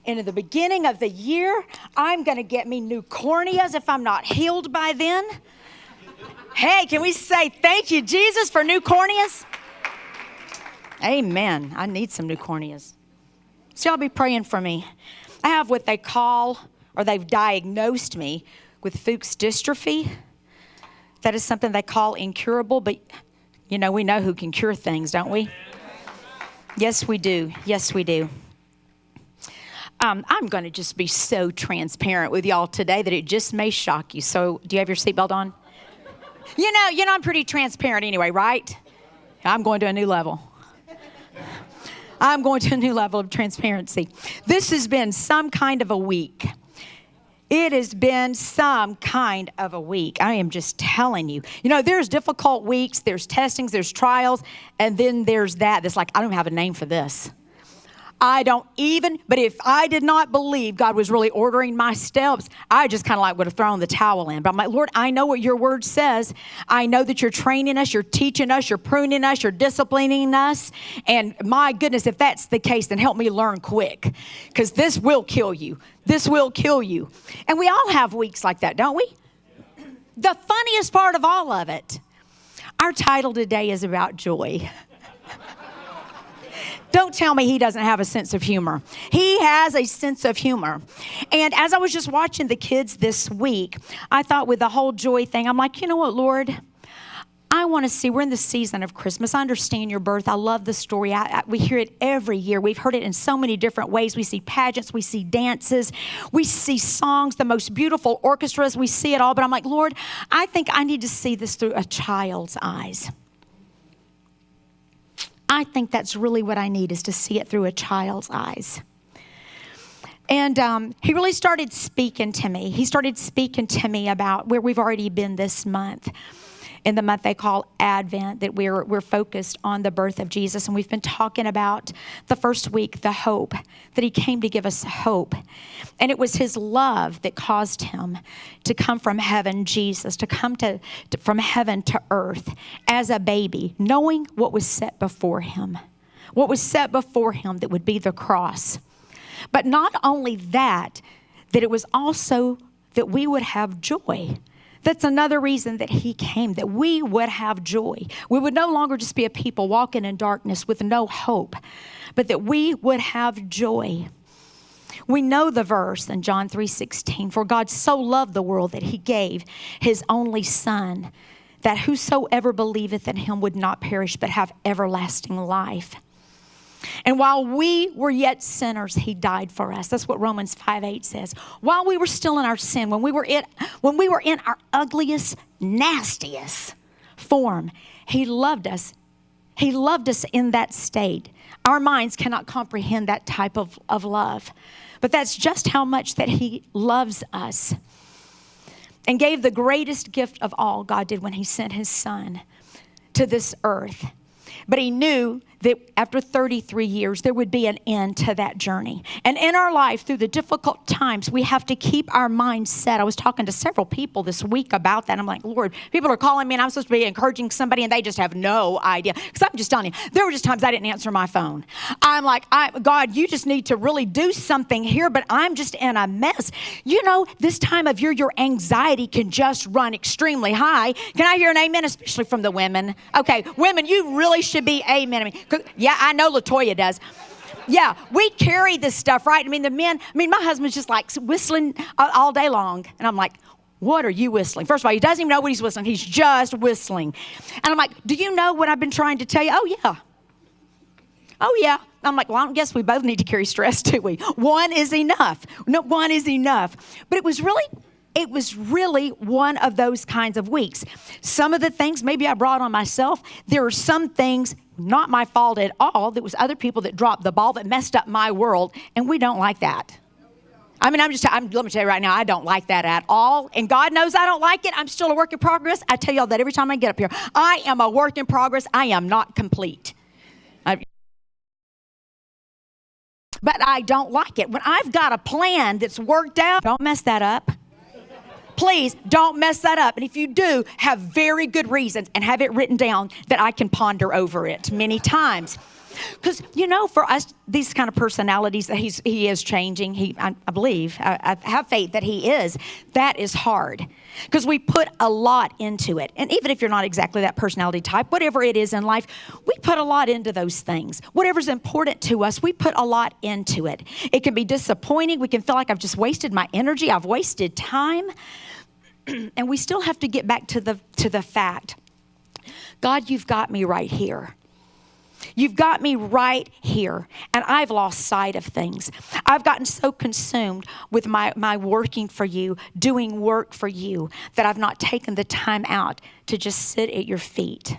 And in the beginning of the year, I'm going to get me new corneas if I'm not healed by then. Hey, can we say thank you, Jesus, for new corneas? Amen. I need some new corneas. So y'all be praying for me. I have what they call, or they've diagnosed me with Fuchs dystrophy. That is something they call incurable, but you know, we know who can cure things, don't we? Yes, we do. Yes, we do. I'm going to just be so transparent with y'all today that it just may shock you. So do you have your seatbelt on? You know, I'm pretty transparent anyway, right? I'm going to a new level. I'm going to a new level of transparency. This has been some kind of a week. It has been some kind of a week. I am just telling you. You know, there's difficult weeks, there's testings, there's trials, and then there's that's like, I don't have a name for this. But if I did not believe God was really ordering my steps, I just kind of like would have thrown the towel in. But I'm like, Lord, I know what your word says. I know that you're training us, you're teaching us, you're pruning us, you're disciplining us. And my goodness, if that's the case, then help me learn quick, because this will kill you. This will kill you. And we all have weeks like that, don't we? The funniest part of all of it, our title today is about joy. Don't tell me he doesn't have a sense of humor. He has a sense of humor. And as I was just watching the kids this week, I thought with the whole joy thing, I'm like, you know what, Lord? I want to see, we're in the season of Christmas. I understand your birth. I love the story. We hear it every year. We've heard it in so many different ways. We see pageants. We see dances. We see songs, the most beautiful orchestras. We see it all. But I'm like, Lord, I think I need to see this through a child's eyes. I think that's really what I need, is to see it through a child's eyes. And he really started speaking to me. He started speaking to me about where we've already been this month. In the month they call Advent, that we're focused on the birth of Jesus. And we've been talking about the first week, the hope, that he came to give us hope. And it was his love that caused him to come from heaven, Jesus, to come from heaven to earth as a baby, knowing what was set before him. What was set before him that would be the cross. But not only that it was also that we would have joy. That's another reason that he came, that we would have joy. We would no longer just be a people walking in darkness with no hope, but that we would have joy. We know the verse in John 3:16, for God so loved the world that he gave his only son, that whosoever believeth in him would not perish, but have everlasting life. And while we were yet sinners, he died for us. That's what Romans 5:8 says. While we were still in our sin, when we were in our ugliest, nastiest form, he loved us. He loved us in that state. Our minds cannot comprehend that type of love. But that's just how much that he loves us. And gave the greatest gift of all, God did, when he sent his son to this earth. But he knew that after 33 years, there would be an end to that journey. And in our life, through the difficult times, we have to keep our minds set. I was talking to several people this week about that. I'm like, Lord, people are calling me and I'm supposed to be encouraging somebody and they just have no idea. Because I'm just telling you, there were just times I didn't answer my phone. I'm like, God, you just need to really do something here, but I'm just in a mess. You know, this time of year, your anxiety can just run extremely high. Can I hear an amen, especially from the women? Okay, women, you really should be amen. Yeah, I know LaToya does. Yeah, we carry this stuff, right? I mean, my husband's just like whistling all day long. And I'm like, what are you whistling? First of all, he doesn't even know what he's whistling. He's just whistling. And I'm like, do you know what I've been trying to tell you? Oh, yeah. Oh, yeah. I'm like, well, I guess we both need to carry stress, do we? One is enough. No, one is enough. But it was really one of those kinds of weeks. Some of the things maybe I brought on myself. There are some things not my fault at all. There was other people that dropped the ball that messed up my world, and we don't like that. I mean, let me tell you right now, I don't like that at all. And God knows I don't like it. I'm still a work in progress. I tell y'all that every time I get up here. I am a work in progress. I am not complete. But I don't like it. When I've got a plan that's worked out, don't mess that up. Please don't mess that up. And if you do, have very good reasons and have it written down that I can ponder over it many times. Because, for us, these kind of personalities that he is changing, I believe, I have faith that he is, that is hard. Because we put a lot into it. And even if you're not exactly that personality type, whatever it is in life, we put a lot into those things. Whatever's important to us, we put a lot into it. It can be disappointing. We can feel like I've just wasted my energy. I've wasted time. And we still have to get back to the fact, God, you've got me right here. You've got me right here, and I've lost sight of things. I've gotten so consumed with my working for you, doing work for you, that I've not taken the time out to just sit at your feet.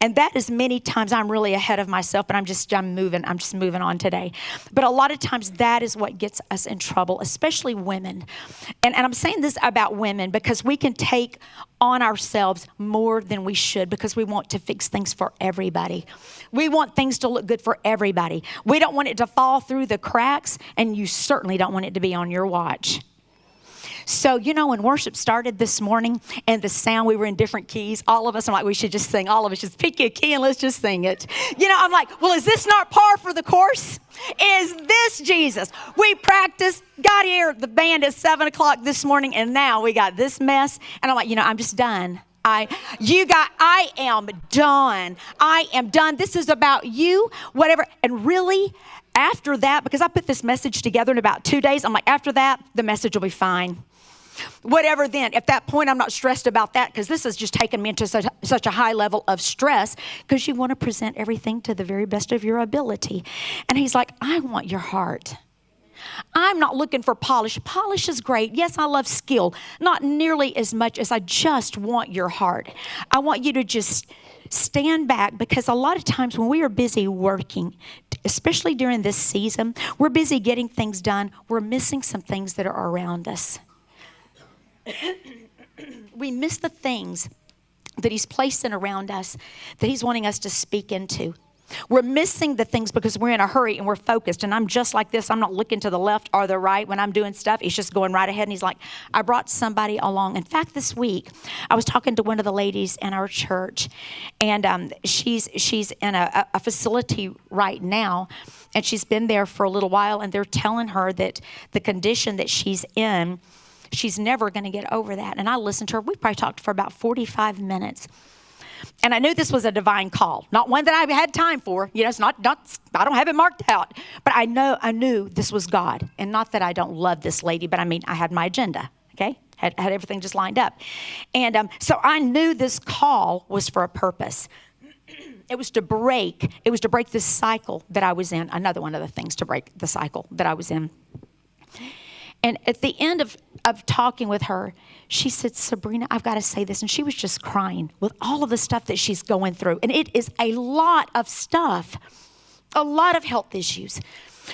And that is many times I'm really ahead of myself, but I'm just moving on today. But a lot of times that is what gets us in trouble, especially women. And I'm saying this about women because we can take on ourselves more than we should because we want to fix things for everybody. We want things to look good for everybody. We don't want it to fall through the cracks, and you certainly don't want it to be on your watch. So, when worship started this morning and the sound, we were in different keys. All of us, I'm like, we should just sing. All of us just pick a key and let's just sing it. I'm like, well, is this not par for the course? Is this Jesus? We practiced, got here, the band at 7 o'clock this morning, and now we got this mess. And I'm like, I'm just done. I am done. I am done. This is about you, whatever. And really, after that, because I put this message together in about 2 days, I'm like, after that, the message will be fine. Whatever then. At that point, I'm not stressed about that because this has just taken me into such a high level of stress because you want to present everything to the very best of your ability. And he's like, I want your heart. I'm not looking for polish. Polish is great. Yes, I love skill. Not nearly as much as I just want your heart. I want you to just stand back because a lot of times when we are busy working, especially during this season, we're busy getting things done. We're missing some things that are around us. We miss the things that he's placed in around us, that he's wanting us to speak into. We're missing the things because we're in a hurry and we're focused. And I'm just like this. I'm not looking to the left or the right when I'm doing stuff. He's just going right ahead. And he's like, I brought somebody along. In fact, this week, I was talking to one of the ladies in our church. And she's in a facility right now. And she's been there for a little while. And they're telling her that the condition that she's in, she's never going to get over that. And I listened to her. We probably talked for about 45 minutes. And I knew this was a divine call, not one that I had time for. It's not I don't have it marked out. But I knew this was God. And not that I don't love this lady, but I had my agenda, okay? Had everything just lined up. And so I knew this call was for a purpose. It was to break this cycle that I was in. Another one of the things to break the cycle that I was in. And at the end of talking with her, she said, Sabrina, I've got to say this. And she was just crying with all of the stuff that she's going through. And it is a lot of stuff, a lot of health issues.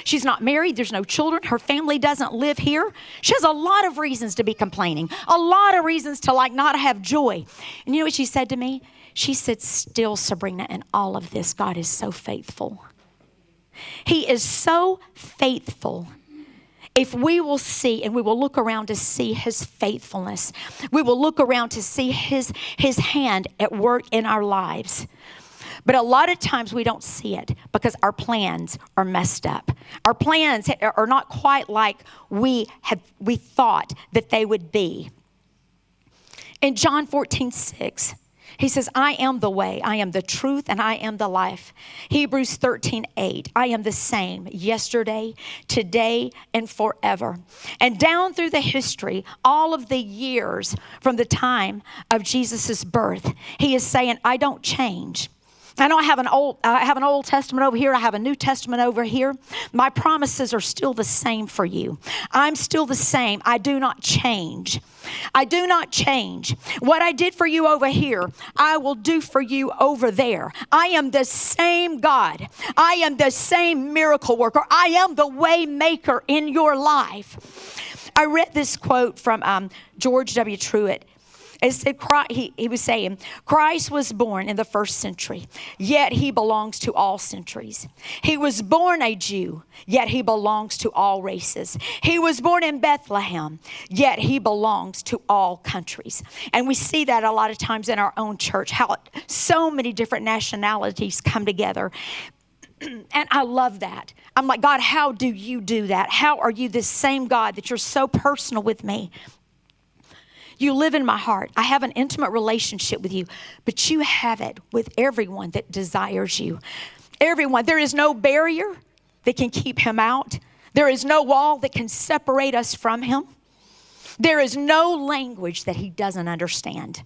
She's not married. There's no children. Her family doesn't live here. She has a lot of reasons to be complaining, a lot of reasons to not have joy. And you know what she said to me? She said, still, Sabrina, in all of this, God is so faithful. He is so faithful. If we will see and we will look around to see his faithfulness, we will look around to see his hand at work in our lives. But a lot of times we don't see it because our plans are messed up. Our plans are not quite like we thought that they would be. In John 14:6, he says, I am the way, I am the truth, and I am the life. Hebrews 13:8, I am the same yesterday, today, and forever. And down through the history, all of the years from the time of Jesus' birth, he is saying, I don't change. I know I have an Old Testament over here. I have a New Testament over here. My promises are still the same for you. I'm still the same. I do not change. I do not change. What I did for you over here, I will do for you over there. I am the same God. I am the same miracle worker. I am the way maker in your life. I read this quote from George W. Truett. It said, he was saying, Christ was born in the first century, yet he belongs to all centuries. He was born a Jew, yet he belongs to all races. He was born in Bethlehem, yet he belongs to all countries. And we see that a lot of times in our own church, how so many different nationalities come together. And I love that. I'm like, God, how do you do that? How are you this same God that you're so personal with me? You live in my heart. I have an intimate relationship with you, but you have it with everyone that desires you. Everyone. There is no barrier that can keep him out. There is no wall that can separate us from him. There is no language that he doesn't understand.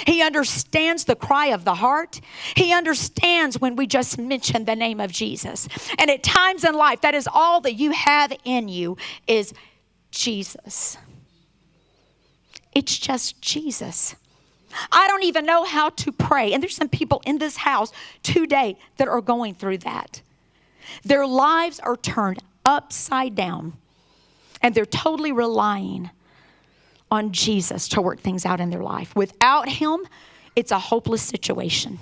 He understands the cry of the heart. He understands when we just mention the name of Jesus. And at times in life, that is all that you have in you is Jesus. It's just Jesus. I don't even know how to pray. And there's some people in this house today that are going through that. Their lives are turned upside down. And they're totally relying on Jesus to work things out in their life. Without him, it's a hopeless situation.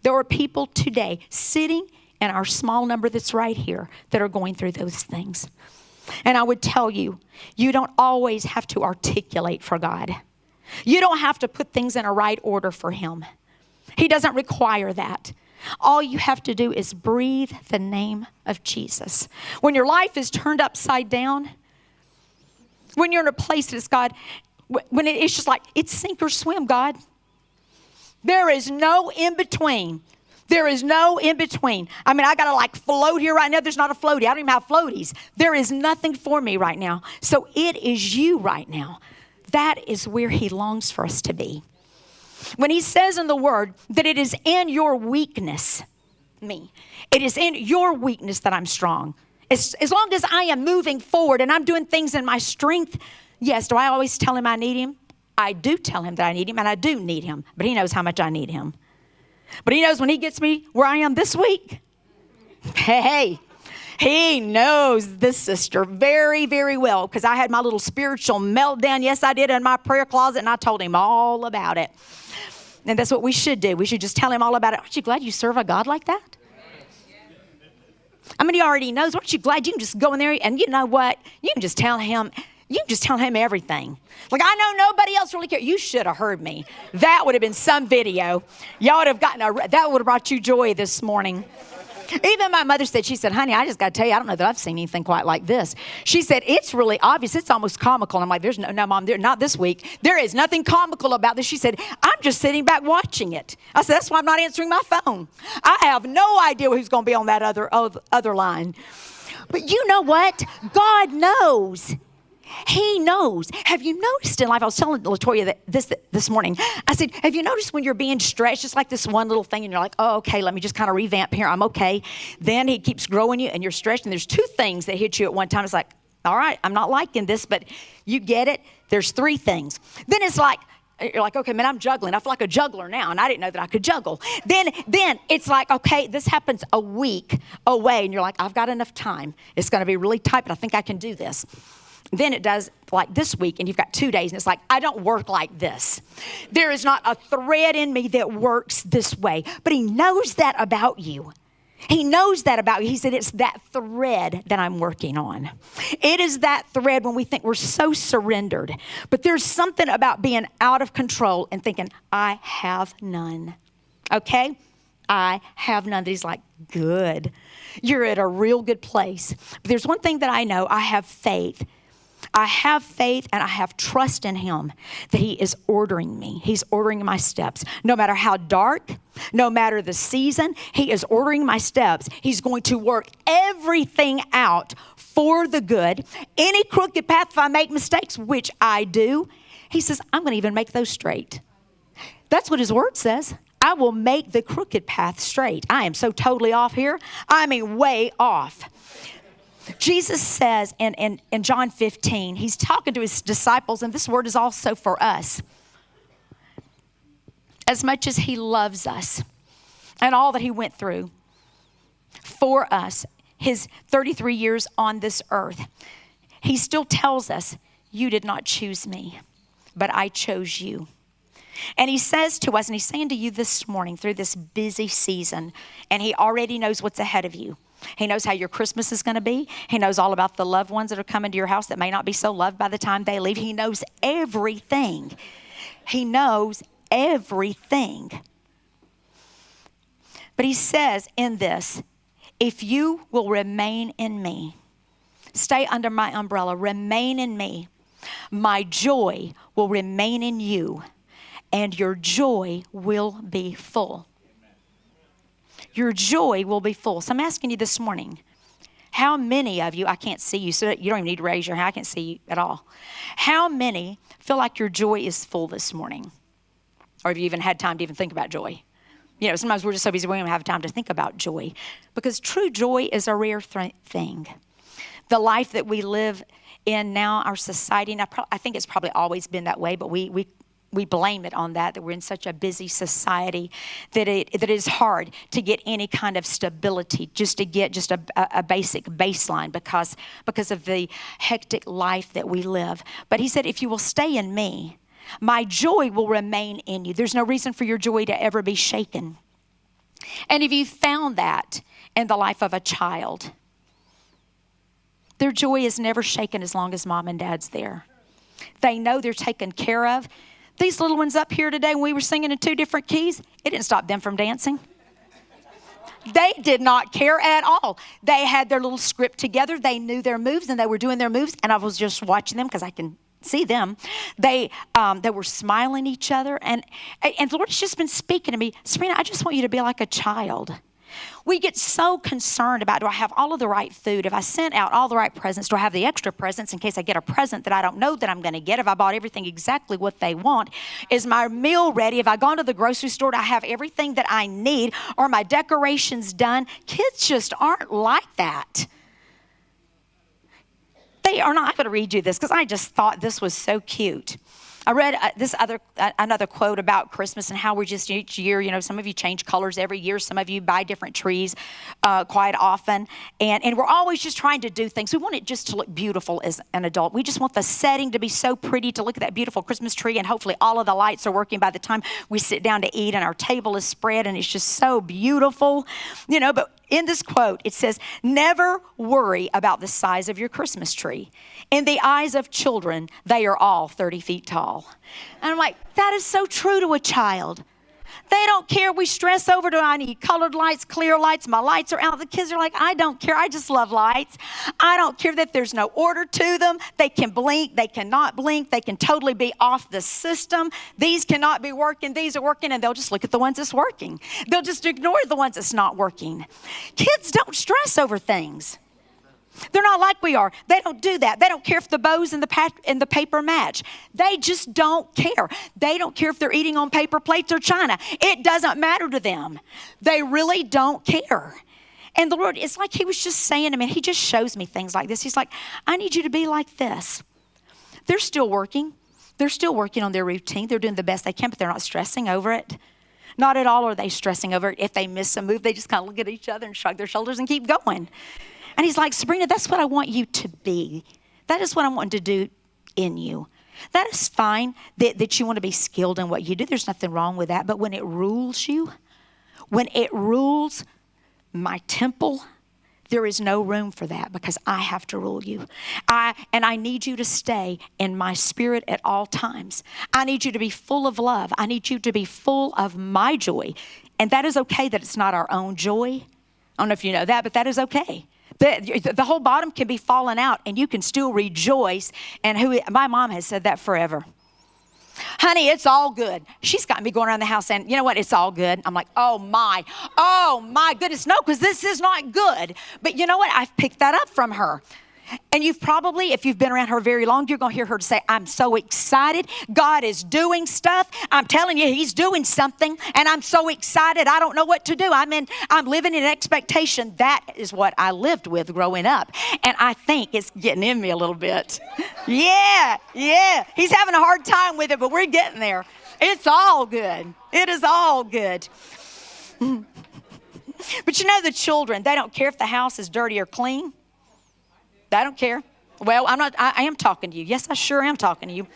There are people today sitting in our small number that's right here that are going through those things. And I would tell you, you don't always have to articulate for God. You don't have to put things in a right order for him. He doesn't require that. All you have to do is breathe the name of Jesus. When your life is turned upside down, when you're in a place that's God, when it's just like, it's sink or swim, God. There is no in between. There is no in between. I mean, I got to like float here right now. There's not a floaty. I don't even have floaties. There is nothing for me right now. So it is you right now. That is where he longs for us to be. When he says in the word that it is in your weakness, it is in your weakness that I'm strong. As long as I am moving forward and I'm doing things in my strength, yes, do I always tell him I need him? I do tell him that I need him, and I do need him, but he knows how much I need him. But he knows when he gets me where I am this week, hey, he knows this sister very, very well, because I had my little spiritual meltdown. Yes, I did, in my prayer closet, and I told him all about it. And that's what we should do. We should just tell him all about it. Aren't you glad you serve a God like that? I mean, he already knows. Aren't you glad you can just go in there and you know what? You can just tell him. You can just tell him everything. Like, I know nobody else really cares. You should have heard me. That would have been some video. Y'all would have that would have brought you joy this morning. Even my mother said, she said, honey, I just got to tell you, I don't know that I've seen anything quite like this. She said, it's really obvious. It's almost comical. And I'm like, there's no, Mom, not this week. There is nothing comical about this. She said, I'm just sitting back watching it. I said, that's why I'm not answering my phone. I have no idea who's going to be on that other line. But you know what? God knows. He knows. Have you noticed in life, I was telling LaToya this morning, I said, have you noticed when you're being stretched, just like this one little thing, and you're like, oh, okay, let me just kind of revamp here, I'm okay. Then he keeps growing you, and you're stretched, and there's two things that hit you at one time. It's like, all right, I'm not liking this, but you get it. There's three things. Then it's like, you're like, okay, man, I'm juggling. I feel like a juggler now, and I didn't know that I could juggle. Then it's like, okay, this happens a week away, and you're like, I've got enough time. It's going to be really tight, but I think I can do this. Then it does like this week, and you've got 2 days, and it's like, I don't work like this. There is not a thread in me that works this way. But he knows that about you. He knows that about you. He said, it's that thread that I'm working on. It is that thread when we think we're so surrendered. But there's something about being out of control and thinking, I have none. Okay? I have none. That he's like, good. You're at a real good place. But there's one thing that I know. I have faith. I have faith and I have trust in him that he is ordering me. He's ordering my steps. No matter how dark, no matter the season, he is ordering my steps. He's going to work everything out for the good. Any crooked path, if I make mistakes, which I do, he says, I'm going to even make those straight. That's what his word says. I will make the crooked path straight. I am so totally off here. I mean, way off. Jesus says in John 15, he's talking to his disciples, and this word is also for us. As much as he loves us and all that he went through for us, his 33 years on this earth, he still tells us, you did not choose me, but I chose you. And he says to us, and he's saying to you this morning through this busy season, and he already knows what's ahead of you. He knows how your Christmas is going to be. He knows all about the loved ones that are coming to your house that may not be so loved by the time they leave. He knows everything. He knows everything. But he says in this, if you will remain in me, stay under my umbrella, remain in me, my joy will remain in you, and your joy will be full. Your joy will be full. So I'm asking you this morning, how many of you, I can't see you, so you don't even need to raise your hand, I can't see you at all. How many feel like your joy is full this morning? Or have you even had time to even think about joy? You know, sometimes we're just so busy we don't have time to think about joy. Because true joy is a rare thing. The life that we live in now, our society, and I think it's probably always been that way, but we blame it on that we're in such a busy society that it is hard to get any kind of stability, just to get just a basic baseline because of the hectic life that we live. But he said, if you will stay in me, my joy will remain in you. There's no reason for your joy to ever be shaken. And if you found that in the life of a child, their joy is never shaken as long as mom and dad's there. They know they're taken care of. These little ones up here today, when we were singing in 2 different keys, it didn't stop them from dancing. They did not care at all. They had their little script together. They knew their moves, and they were doing their moves, and I was just watching them because I can see them. They were smiling at each other, and the Lord has just been speaking to me, Sabrina, I just want you to be like a child. We get so concerned about, do I have all of the right food? Have I sent out all the right presents? Do I have the extra presents in case I get a present that I don't know that I'm going to get? Have I bought everything exactly what they want? Is my meal ready? Have I gone to the grocery store? Do I have everything that I need? Are my decorations done? Kids just aren't like that. They are not. I'm going to read you this because I just thought this was so cute. I read another quote about Christmas and how we're just each year, you know, some of you change colors every year. Some of you buy different trees quite often. And we're always just trying to do things. We want it just to look beautiful as an adult. We just want the setting to be so pretty to look at that beautiful Christmas tree. And hopefully all of the lights are working by the time we sit down to eat and our table is spread and it's just so beautiful. You know, but in this quote, it says, never worry about the size of your Christmas tree. In the eyes of children, they are all 30 feet tall. And I'm like, that is so true to a child. They don't care. We stress over, do I need colored lights, clear lights? My lights are out. The kids are like, I don't care. I just love lights. I don't care that there's no order to them. They can blink. They cannot blink. They can totally be off the system. These cannot be working. These are working. And they'll just look at the ones that's working. They'll just ignore the ones that's not working. Kids don't stress over things. They're not like we are. They don't do that. They don't care if the bows and the paper match. They just don't care. They don't care if they're eating on paper plates or china. It doesn't matter to them. They really don't care. And the Lord, it's like he was just saying to me, he just shows me things like this. He's like, I need you to be like this. They're still working. They're still working on their routine. They're doing the best they can, but they're not stressing over it. Not at all are they stressing over it. If they miss a move, they just kind of look at each other and shrug their shoulders and keep going. And he's like, Sabrina, that's what I want you to be. That is what I want to do in you. That is fine that you want to be skilled in what you do. There's nothing wrong with that. But when it rules you, when it rules my temple, there is no room for that because I have to rule you. I need you to stay in my spirit at all times. I need you to be full of love. I need you to be full of my joy. And that is okay that it's not our own joy. I don't know if you know that, but that is okay. The whole bottom can be falling out and you can still rejoice. And my mom has said that forever. Honey, it's all good. She's got me going around the house saying, you know what, it's all good. I'm like, oh my goodness. No, because this is not good. But you know what? I've picked that up from her. And you've probably, if you've been around her very long, you're going to hear her say, I'm so excited. God is doing stuff. I'm telling you, he's doing something. And I'm so excited. I don't know what to do. I'm living in expectation. That is what I lived with growing up. And I think it's getting in me a little bit. Yeah. He's having a hard time with it, but we're getting there. It's all good. It is all good. But you know, the children, they don't care if the house is dirty or clean. They don't care. Well, I am talking to you. Yes, I sure am talking to you.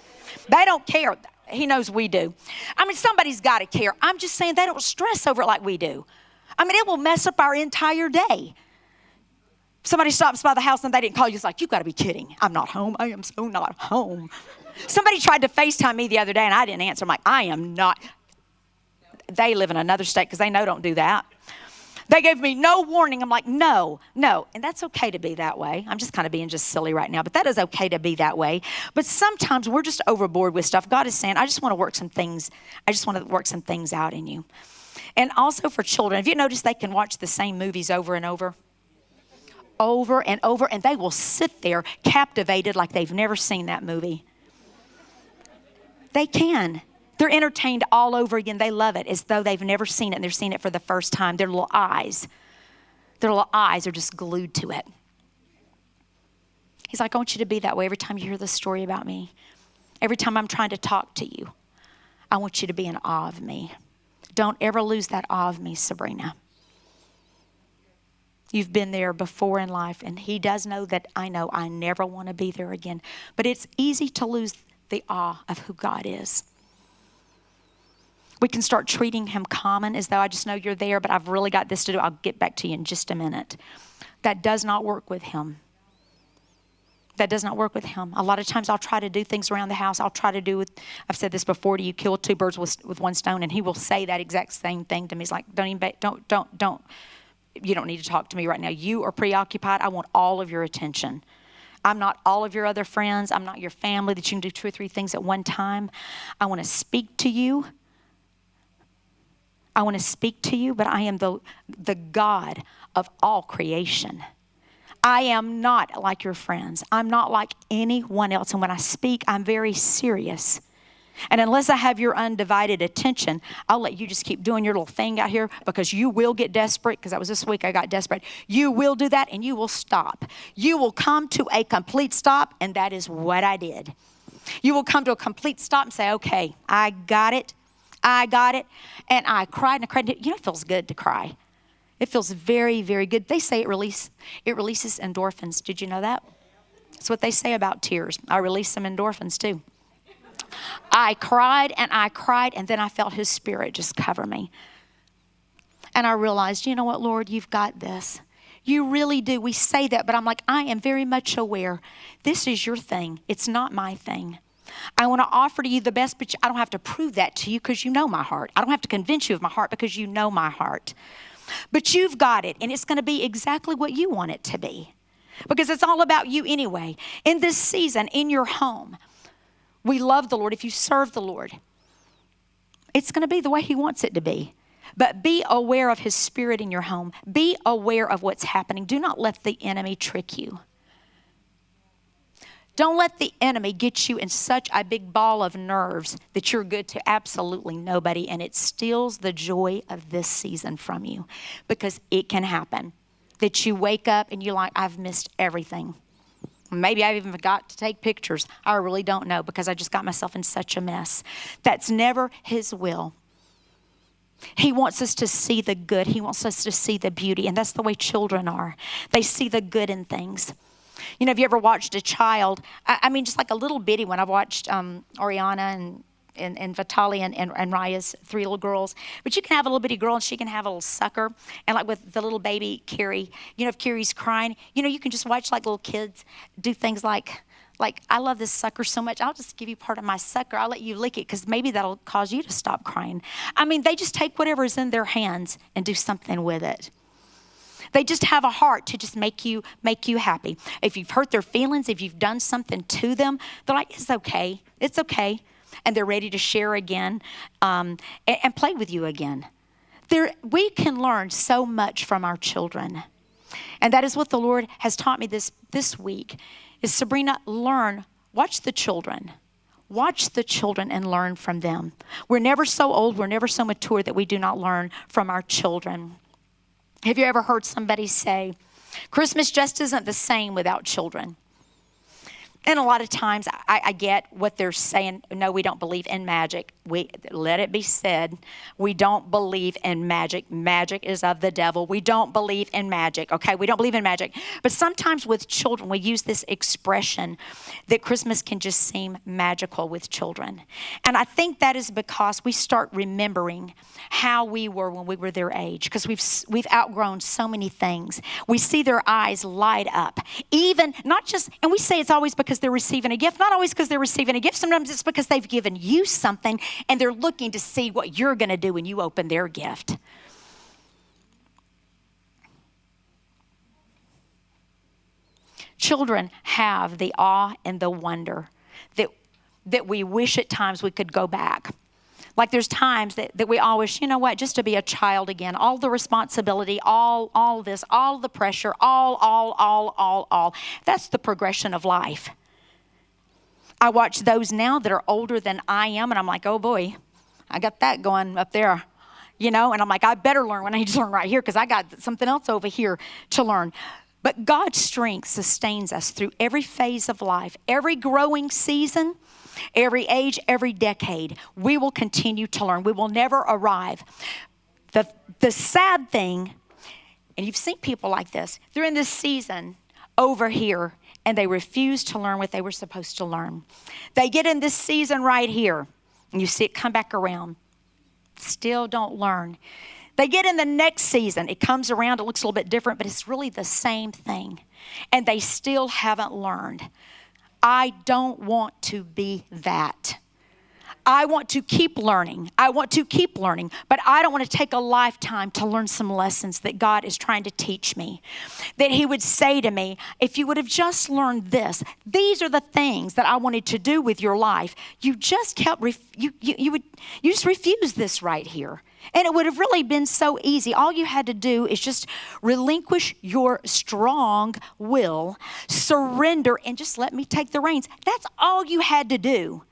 They don't care. He knows we do. I mean, somebody's got to care. I'm just saying they don't stress over it like we do. I mean, it will mess up our entire day. Somebody stops by the house and they didn't call you. It's like, you've got to be kidding. I'm not home. I am so not home. Somebody tried to FaceTime me the other day and I didn't answer. I'm like, I am not. They live in another state because they know don't do that. They gave me no warning. I'm like, no. And that's okay to be that way. I'm just kind of being just silly right now, but that is okay to be that way. But sometimes we're just overboard with stuff. God is saying, I just want to work some things. I just want to work some things out in you. And also for children, have you noticed they can watch the same movies over and over? Over and over, and they will sit there captivated like they've never seen that movie. They can. They're entertained all over again. They love it as though they've never seen it, and they're seeing it for the first time. Their little eyes are just glued to it. He's like, I want you to be that way every time you hear this story about me. Every time I'm trying to talk to you, I want you to be in awe of me. Don't ever lose that awe of me, Sabrina. You've been there before in life, and he does know that I know I never want to be there again. But it's easy to lose the awe of who God is. We can start treating him common as though I just know you're there, but I've really got this to do. I'll get back to you in just a minute. That does not work with him. That does not work with him. A lot of times I'll try to do things around the house. I'll try to do with, I've said this before to you, kill two birds with one stone, and he will say that exact same thing to me. He's like, don't. You don't need to talk to me right now. You are preoccupied. I want all of your attention. I'm not all of your other friends. I'm not your family that you can do 2 or 3 things at one time. I want to speak to you. But I am the God of all creation. I am not like your friends. I'm not like anyone else. And when I speak, I'm very serious. And unless I have your undivided attention, I'll let you just keep doing your little thing out here, because you will get desperate, because that was this week I got desperate. You will do that, and you will stop. You will come to a complete stop, and that is what I did. You will come to a complete stop and say, okay, I got it. And I cried and I cried. You know, it feels good to cry. It feels very, very good. They say it releases endorphins. Did you know that? That's what they say about tears. I release some endorphins too. I cried, and then I felt his spirit just cover me. And I realized, you know what, Lord, you've got this. You really do. We say that, but I'm like, I am very much aware. This is your thing. It's not my thing. I want to offer to you the best, but I don't have to prove that to you because you know my heart. I don't have to convince you of my heart because you know my heart. But you've got it, and it's going to be exactly what you want it to be, because it's all about you anyway. In this season, in your home, we love the Lord. If you serve the Lord, it's going to be the way he wants it to be. But be aware of his spirit in your home. Be aware of what's happening. Do not let the enemy trick you. Don't let the enemy get you in such a big ball of nerves that you're good to absolutely nobody, and it steals the joy of this season from you, because it can happen that you wake up and you're like, I've missed everything. Maybe I've even forgot to take pictures. I really don't know, because I just got myself in such a mess. That's never his will. He wants us to see the good. He wants us to see the beauty. And that's the way children are. They see the good in things. You know, have you ever watched a child? I mean, just like a little bitty one. I've watched Ariana and Vitaly and Raya's 3 little girls. But you can have a little bitty girl, and she can have a little sucker. And like with the little baby Carrie, you know, if Carrie's crying, you know, you can just watch like little kids do things like, I love this sucker so much, I'll just give you part of my sucker. I'll let you lick it, because maybe that'll cause you to stop crying. I mean, they just take whatever is in their hands and do something with it. They just have a heart to just make you happy. If you've hurt their feelings, if you've done something to them, they're like, it's okay. And they're ready to share again and play with you again. We can learn so much from our children. And that is what the Lord has taught me this week, is Sabrina, watch the children. Watch the children and learn from them. We're never so old, we're never so mature that we do not learn from our children. Have you ever heard somebody say, Christmas just isn't the same without children? And a lot of times I get what they're saying. No, we don't believe in magic. Let it be said, we don't believe in magic. Magic is of the devil. We don't believe in magic, okay? We don't believe in magic. But sometimes with children, we use this expression that Christmas can just seem magical with children. And I think that is because we start remembering how we were when we were their age, because we've outgrown so many things. We see their eyes light up. Even, not just, and we say it's always because they're receiving a gift. Not always because they're receiving a gift. Sometimes it's because they've given you something and they're looking to see what you're going to do when you open their gift. children have the awe and the wonder that we wish at times we could go back. Like there's times that we always, you know what, just to be a child again, all the responsibility, all this, all the pressure, all. That's the progression of life. I watch those now that are older than I am, and I'm like, oh boy, I got that going up there, and I'm like, I better learn when I need to learn right here because I got something else over here to learn. But God's strength sustains us through every phase of life, every growing season, every age, every decade. We will continue to learn. We will never arrive. The sad thing, and you've seen people like this, they're in this season over here, and they refuse to learn what they were supposed to learn. They get in this season right here, and you see it come back around. Still don't learn. They get in the next season. It comes around. It looks a little bit different, but it's really the same thing. And they still haven't learned. I don't want to be that. I want to keep learning. But I don't want to take a lifetime to learn some lessons that God is trying to teach me. That He would say to me, if you would have just learned this, these are the things that I wanted to do with your life. You just kept, you just refused this right here. And it would have really been so easy. All you had to do is just relinquish your strong will, surrender, and just let me take the reins. That's all you had to do.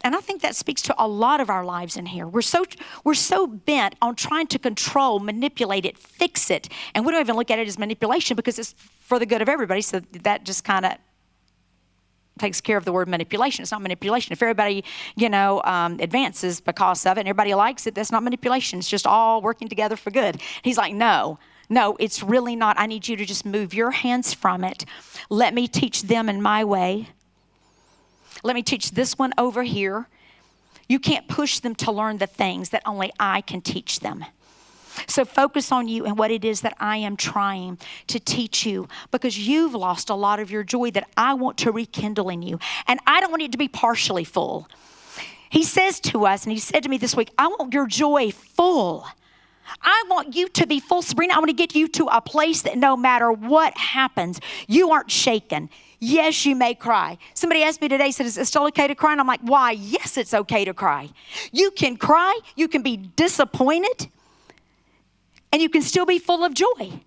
And I think that speaks to a lot of our lives in here. We're so bent on trying to control, manipulate it, fix it. And we don't even look at it as manipulation because it's for the good of everybody. So that just kind of takes care of the word manipulation. It's not manipulation. If everybody, advances because of it and everybody likes it, that's not manipulation. It's just all working together for good. He's like, no, it's really not. I need you to just move your hands from it. Let me teach them in my way. Let me teach this one over here. You can't push them to learn the things that only I can teach them. So focus on you and what it is that I am trying to teach you, because you've lost a lot of your joy that I want to rekindle in you. And I don't want it to be partially full. He says to us, and he said to me this week, I want your joy full. I want you to be full, Sabrina. I want to get you to a place that no matter what happens, you aren't shaken. Yes, you may cry. Somebody asked me today, said, is it still okay to cry? And I'm like, why? Yes, it's okay to cry. You can cry. You can be disappointed. And you can still be full of joy.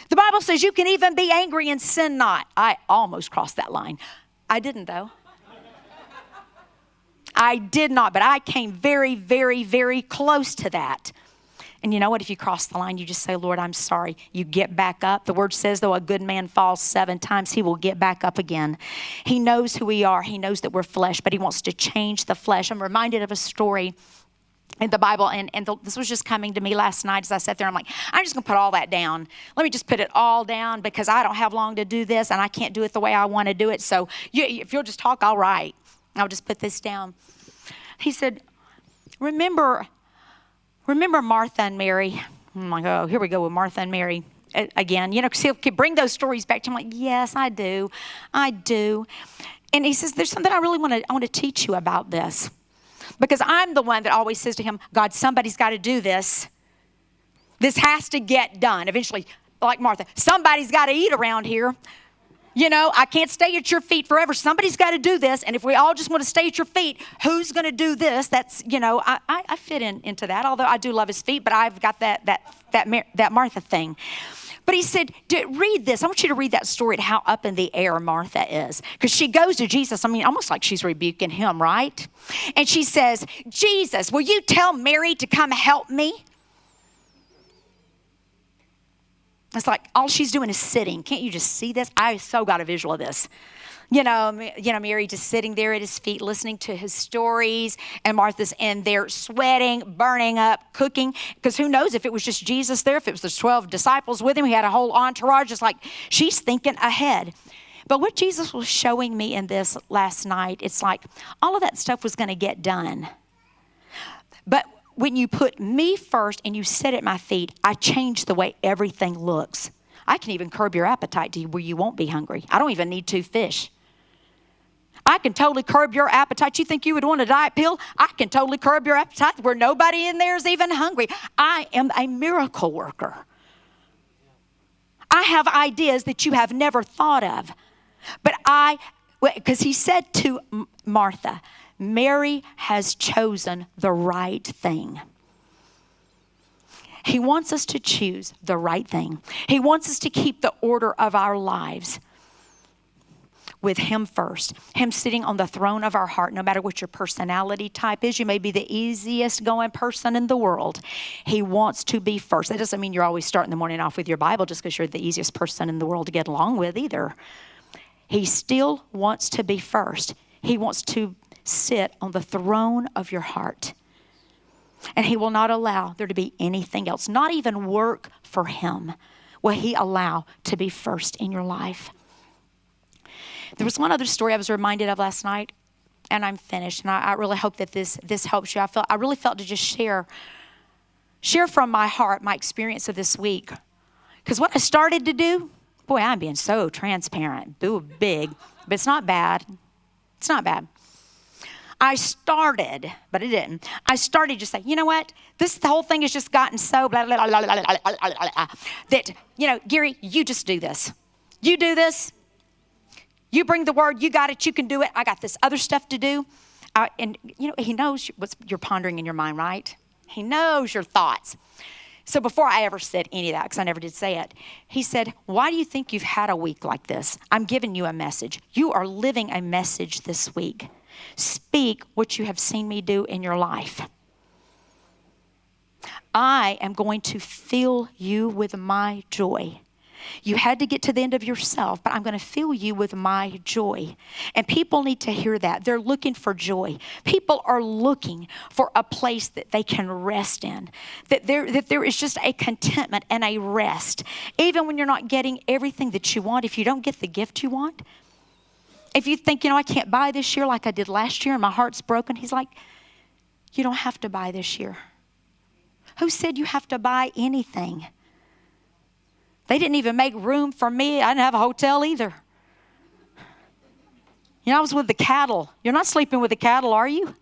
The Bible says you can even be angry and sin not. I almost crossed that line. I didn't, though. I did not, but I came very, very, very close to that. And you know what? If you cross the line, you just say, Lord, I'm sorry. You get back up. The word says, though a good man falls 7 times, he will get back up again. He knows who we are. He knows that we're flesh, but he wants to change the flesh. I'm reminded of a story in the Bible, and this was just coming to me last night as I sat there. I'm like, I'm just going to put all that down. Let me just put it all down because I don't have long to do this, and I can't do it the way I want to do it. So if you'll just talk, I'll write. I'll just put this down. He said, remember Martha and Mary? I'm like, oh, here we go with Martha and Mary again. Because he'll bring those stories back to me. I'm like, yes, I do. And he says, there's something I really want to teach you about this. Because I'm the one that always says to him, God, somebody's got to do this. This has to get done. Eventually, like Martha, somebody's got to eat around here. I can't stay at your feet forever. Somebody's got to do this. And if we all just want to stay at your feet, who's going to do this? That's, I fit into that. Although I do love his feet, but I've got that Martha thing. But he said, read this. I want you to read that story, how up in the air Martha is. Because she goes to Jesus, almost like she's rebuking him, right? And she says, Jesus, will you tell Mary to come help me? It's like all she's doing is sitting. Can't you just see this? I so got a visual of this. Mary just sitting there at his feet, listening to his stories, and Martha's in there sweating, burning up, cooking. Because who knows if it was just Jesus there, if it was the 12 disciples with him, he had a whole entourage. It's like she's thinking ahead. But what Jesus was showing me in this last night, it's like all of that stuff was going to get done. But when you put me first and you sit at my feet, I change the way everything looks. I can even curb your appetite to where you won't be hungry. I don't even need 2 fish. I can totally curb your appetite. You think you would want a diet pill? I can totally curb your appetite where nobody in there is even hungry. I am a miracle worker. I have ideas that you have never thought of. But because he said to Martha, Mary has chosen the right thing. He wants us to choose the right thing. He wants us to keep the order of our lives with him first. Him sitting on the throne of our heart, no matter what your personality type is. You may be the easiest going person in the world. He wants to be first. That doesn't mean you're always starting the morning off with your Bible just because you're the easiest person in the world to get along with either. He still wants to be first. He wants to sit on the throne of your heart. And he will not allow there to be anything else, not even work for him, will he allow to be first in your life. There was one other story I was reminded of last night, and I'm finished. And I really hope that this helps you. I really felt to just share from my heart my experience of this week. Because what I started to do, boy, I'm being so transparent, big, but it's not bad. It's not bad. I started, but it didn't. I started just saying, you know what? The whole thing has just gotten so blah, blah, blah, blah, blah, blah, blah, that, Gary, you just do this. You do this. You bring the word. You got it. You can do it. I got this other stuff to do. And, he knows what you're pondering in your mind, right? He knows your thoughts. So before I ever said any of that, because I never did say it, he said, why do you think you've had a week like this? I'm giving you a message. You are living a message this week. Speak what you have seen me do in your life. I am going to fill you with my joy. You had to get to the end of yourself, but I'm going to fill you with my joy. And people need to hear that. They're looking for joy. People are looking for a place that they can rest in. That there is just a contentment and a rest. Even when you're not getting everything that you want, if you don't get the gift you want, if you think, I can't buy this year like I did last year and my heart's broken, he's like, you don't have to buy this year. Who said you have to buy anything? They didn't even make room for me. I didn't have a hotel either. I was with the cattle. You're not sleeping with the cattle, are you?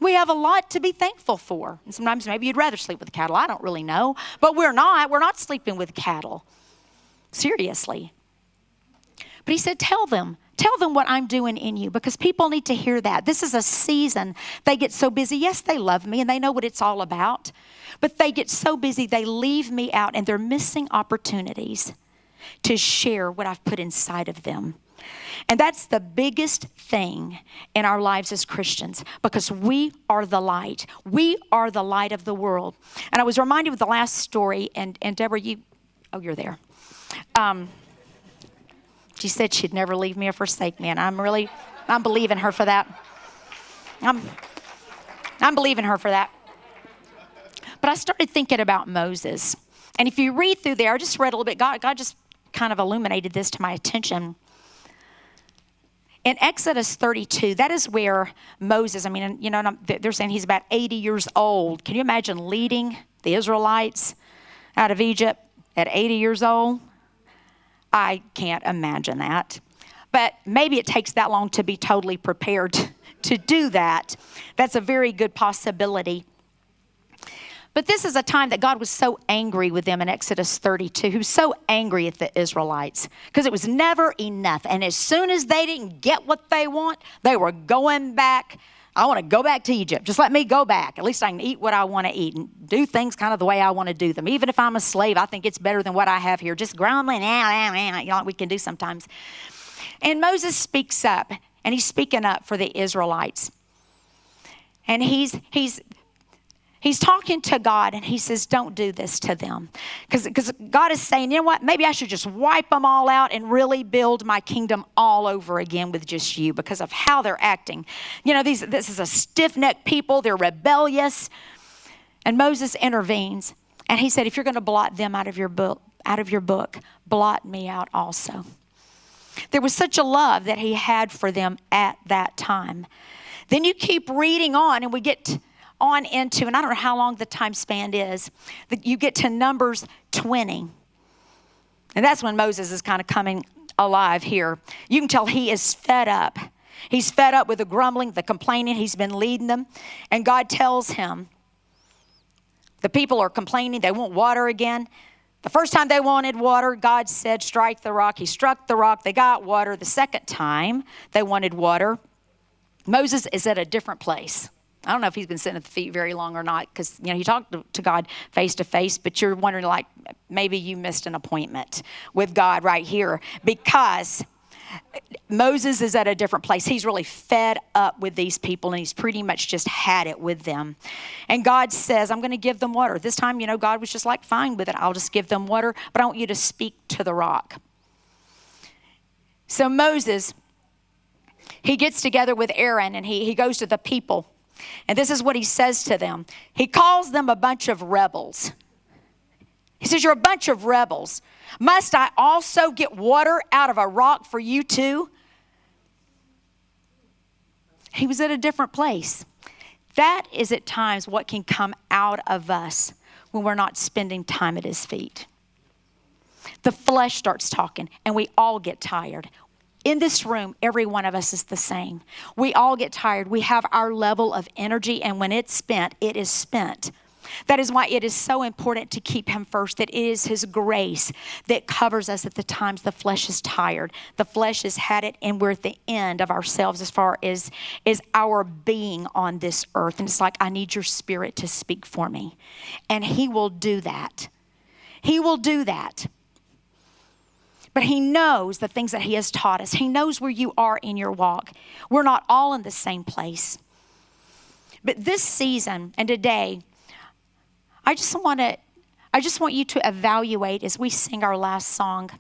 We have a lot to be thankful for. And sometimes maybe you'd rather sleep with the cattle. I don't really know. But we're not. We're not sleeping with cattle. Seriously. But he said, tell them what I'm doing in you, because people need to hear that. This is a season. They get so busy. Yes, they love me and they know what it's all about. But they get so busy, they leave me out, and they're missing opportunities to share what I've put inside of them. And that's the biggest thing in our lives as Christians, because we are the light. We are the light of the world. And I was reminded of the last story, and Deborah, you're there. She said she'd never leave me or forsake me, and I'm believing her for that. I'm believing her for that. But I started thinking about Moses. And if you read through there, I just read a little bit. God just kind of illuminated this to my attention. In Exodus 32, that is where Moses, they're saying he's about 80 years old. Can you imagine leading the Israelites out of Egypt at 80 years old? I can't imagine that. But maybe it takes that long to be totally prepared to do that. That's a very good possibility. But this is a time that God was so angry with them in Exodus 32. He was so angry at the Israelites because it was never enough. And as soon as they didn't get what they want, they were going back. I want to go back to Egypt. Just let me go back. At least I can eat what I want to eat and do things kind of the way I want to do them. Even if I'm a slave, I think it's better than what I have here. Just grumbling, like we can do sometimes. And Moses speaks up, and he's speaking up for the Israelites. And he's talking to God, and he says, don't do this to them. Because God is saying, you know what? Maybe I should just wipe them all out and really build my kingdom all over again with just you because of how they're acting. This is a stiff-necked people. They're rebellious. And Moses intervenes, and he said, if you're going to blot them out of your book, blot me out also. There was such a love that he had for them at that time. Then you keep reading on, and we get on into, and I don't know how long the time span is, that you get to Numbers 20. And that's when Moses is kind of coming alive here. You can tell he is fed up. He's fed up with the grumbling, the complaining. He's been leading them. And God tells him, the people are complaining. They want water again. The first time they wanted water, God said, strike the rock. He struck the rock. They got water. The second time they wanted water, Moses is at a different place. I don't know if he's been sitting at the feet very long or not, because, he talked to God face to face, but you're wondering, like, maybe you missed an appointment with God right here, because Moses is at a different place. He's really fed up with these people, and he's pretty much just had it with them. And God says, I'm going to give them water. This time, God was just like, fine with it. I'll just give them water, but I want you to speak to the rock. So Moses, he gets together with Aaron, and he goes to the people. And this is what he says to them. He calls them a bunch of rebels. He says, you're a bunch of rebels. Must I also get water out of a rock for you too? He was at a different place. That is at times what can come out of us when we're not spending time at his feet. The flesh starts talking, and we all get tired. In this room, every one of us is the same. We all get tired. We have our level of energy, and when it's spent, it is spent. That is why it is so important to keep him first, that it is his grace that covers us at the times the flesh is tired. The flesh has had it, and we're at the end of ourselves as far as our being on this earth. And it's like, I need your spirit to speak for me. And he will do that. He will do that. But he knows the things that he has taught us. He knows where you are in your walk. We're not all in the same place. But this season and today, I just want you to evaluate as we sing our last song.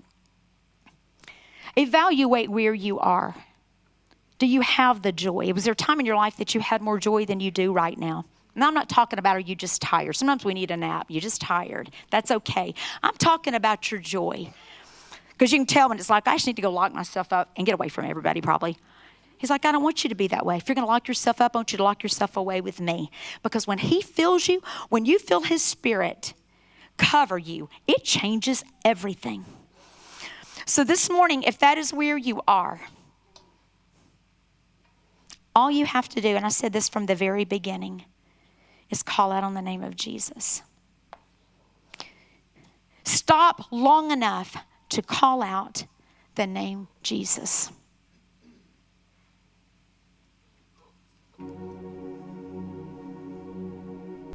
Evaluate where you are. Do you have the joy? Was there a time in your life that you had more joy than you do right now? Now, I'm not talking about, are you just tired? Sometimes we need a nap. You're just tired. That's okay. I'm talking about your joy. Because you can tell when it's like, I just need to go lock myself up and get away from everybody probably. He's like, I don't want you to be that way. If you're going to lock yourself up, I want you to lock yourself away with me. Because when he fills you, when you feel his spirit cover you, it changes everything. So this morning, if that is where you are, all you have to do, and I said this from the very beginning, is call out on the name of Jesus. Stop long enough to call out the name Jesus.